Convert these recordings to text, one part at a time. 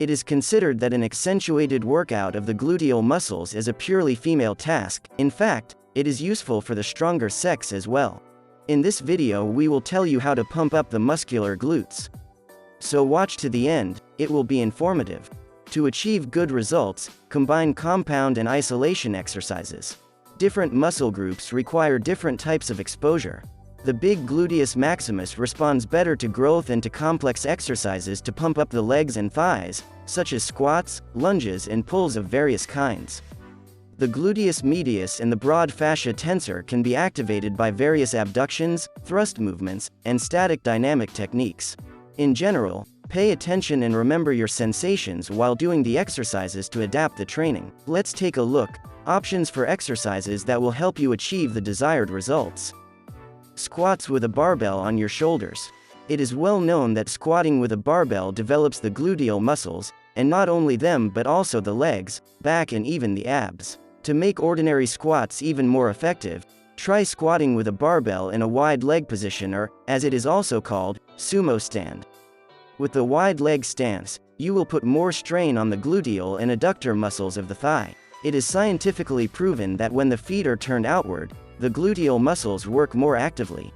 It is considered that an accentuated workout of the gluteal muscles is a purely female task. In fact, it is useful for the stronger sex as well. In this video we will tell you how to pump up the muscular glutes. So watch to the end, it will be informative. To achieve good results, combine compound and isolation exercises. Different muscle groups require different types of exposure. The big gluteus maximus responds better to growth and to complex exercises to pump up the legs and thighs, such as squats, lunges and pulls of various kinds. The gluteus medius and the broad fascia tensor can be activated by various abductions, thrust movements, and static dynamic techniques. In general, pay attention and remember your sensations while doing the exercises to adapt the training. Let's take a look. Options for exercises that will help you achieve the desired results. Squats with a barbell on your shoulders. It is well known that squatting with a barbell develops the gluteal muscles, and not only them but also the legs, back and even the abs. To make ordinary squats even more effective, try squatting with a barbell in a wide leg position or, as it is also called, Sumo stand. With the wide leg stance, you will put more strain on the gluteal and adductor muscles of the thigh. It is scientifically proven that when the feet are turned outward, the gluteal muscles work more actively.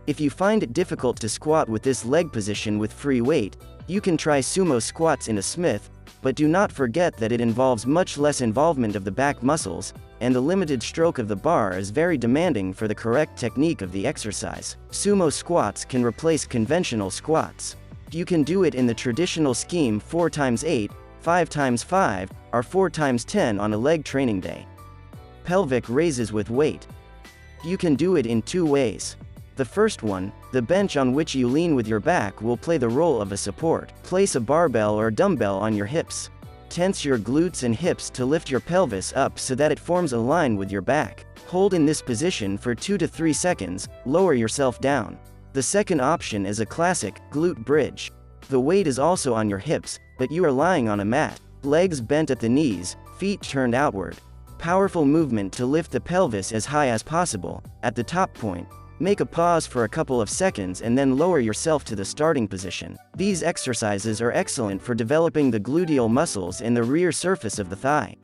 If you find it difficult to squat with this leg position with free weight, you can try sumo squats in a Smith, but do not forget that it involves much less involvement of the back muscles, and the limited stroke of the bar is very demanding for the correct technique of the exercise. Sumo squats can replace conventional squats. You can do it in the traditional scheme 4x8, 5x5, or 4x10 on a leg training day. Pelvic raises with weight. You can do it in two ways. The first one, the bench on which you lean with your back will play the role of a support. Place a barbell or dumbbell on your hips. Tense your glutes and hips to lift your pelvis up so that it forms a line with your back. Hold in this position for 2 to 3 seconds, lower yourself down. The second option is a classic, glute bridge. The weight is also on your hips, but you are lying on a mat. Legs bent at the knees, feet turned outward. Powerful movement to lift the pelvis as high as possible. At the top point, make a pause for a couple of seconds and then lower yourself to the starting position. These exercises are excellent for developing the gluteal muscles in the rear surface of the thigh.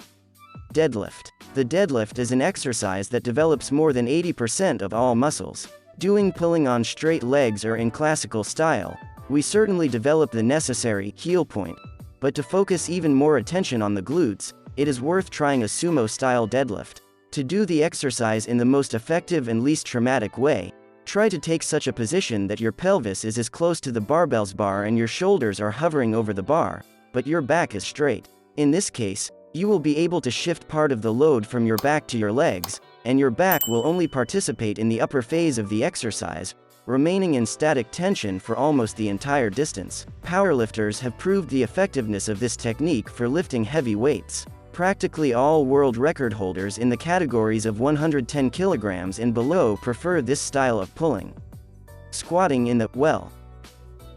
Deadlift. The deadlift is an exercise that develops more than 80% of all muscles. Doing pulling on straight legs or in classical style, we certainly develop the necessary heel point. But to focus even more attention on the glutes, it is worth trying a sumo-style deadlift. To do the exercise in the most effective and least traumatic way, try to take such a position that your pelvis is as close to the barbell's bar and your shoulders are hovering over the bar, but your back is straight. In this case, you will be able to shift part of the load from your back to your legs, and your back will only participate in the upper phase of the exercise, remaining in static tension for almost the entire distance. Powerlifters have proved the effectiveness of this technique for lifting heavy weights. Practically all world record holders in the categories of 110 kilograms and below prefer this style of pulling. Squatting in the well.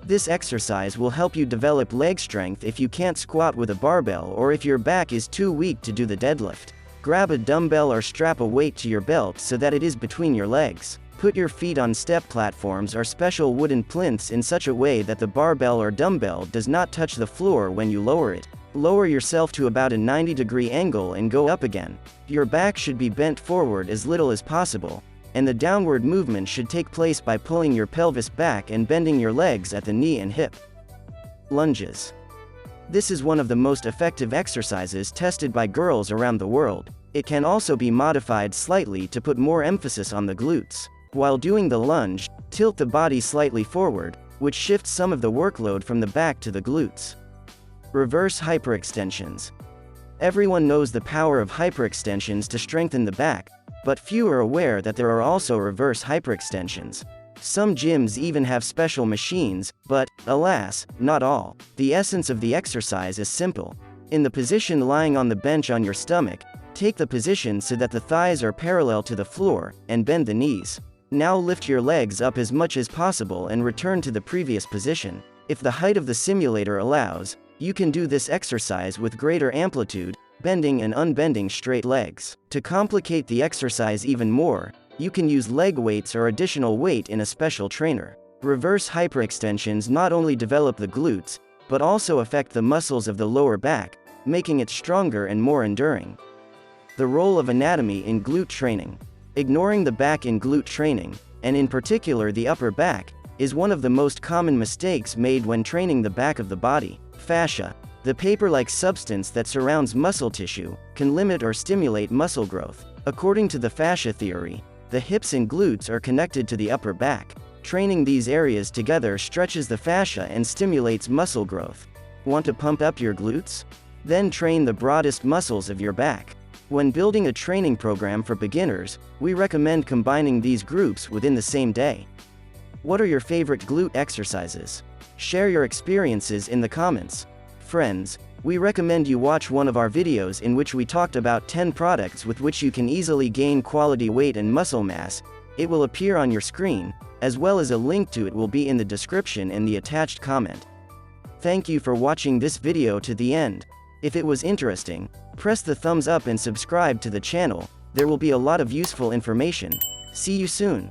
This exercise will help you develop leg strength if you can't squat with a barbell or if your back is too weak to do the deadlift. Grab a dumbbell or strap a weight to your belt so that it is between your legs. Put your feet on step platforms or special wooden plinths in such a way that the barbell or dumbbell does not touch the floor when you lower it. Lower yourself to about a 90-degree angle and go up again. Your back should be bent forward as little as possible, and the downward movement should take place by pulling your pelvis back and bending your legs at the knee and hip. Lunges. This is one of the most effective exercises tested by girls around the world. It can also be modified slightly to put more emphasis on the glutes. While doing the lunge, tilt the body slightly forward, which shifts some of the workload from the back to the glutes. Reverse hyperextensions. Everyone knows the power of hyperextensions to strengthen the back, but few are aware that there are also reverse hyperextensions. Some gyms even have special machines, but, alas, not all. The essence of the exercise is simple. In the position lying on the bench on your stomach, take the position so that the thighs are parallel to the floor, and bend the knees. Now lift your legs up as much as possible and return to the previous position. If the height of the simulator allows, you can do this exercise with greater amplitude, bending and unbending straight legs. To complicate the exercise even more, you can use leg weights or additional weight in a special trainer. Reverse hyperextensions not only develop the glutes, but also affect the muscles of the lower back, making it stronger and more enduring. The role of anatomy in glute training. Ignoring the back in glute training, and in particular the upper back, is one of the most common mistakes made when training the back of the body. Fascia, the paper-like substance that surrounds muscle tissue, can limit or stimulate muscle growth. According to the fascia theory, the hips and glutes are connected to the upper back. Training these areas together stretches the fascia and stimulates muscle growth. Want to pump up your glutes? Then train the broadest muscles of your back. When building a training program for beginners, we recommend combining these groups within the same day. What are your favorite glute exercises? Share your experiences in the comments. Friends, we recommend you watch one of our videos in which we talked about 10 products with which you can easily gain quality weight and muscle mass. It will appear on your screen, as well as a link to it will be in the description and the attached comment. Thank you for watching this video to the end. If it was interesting, press the thumbs up and subscribe to the channel. There will be a lot of useful information. See you soon.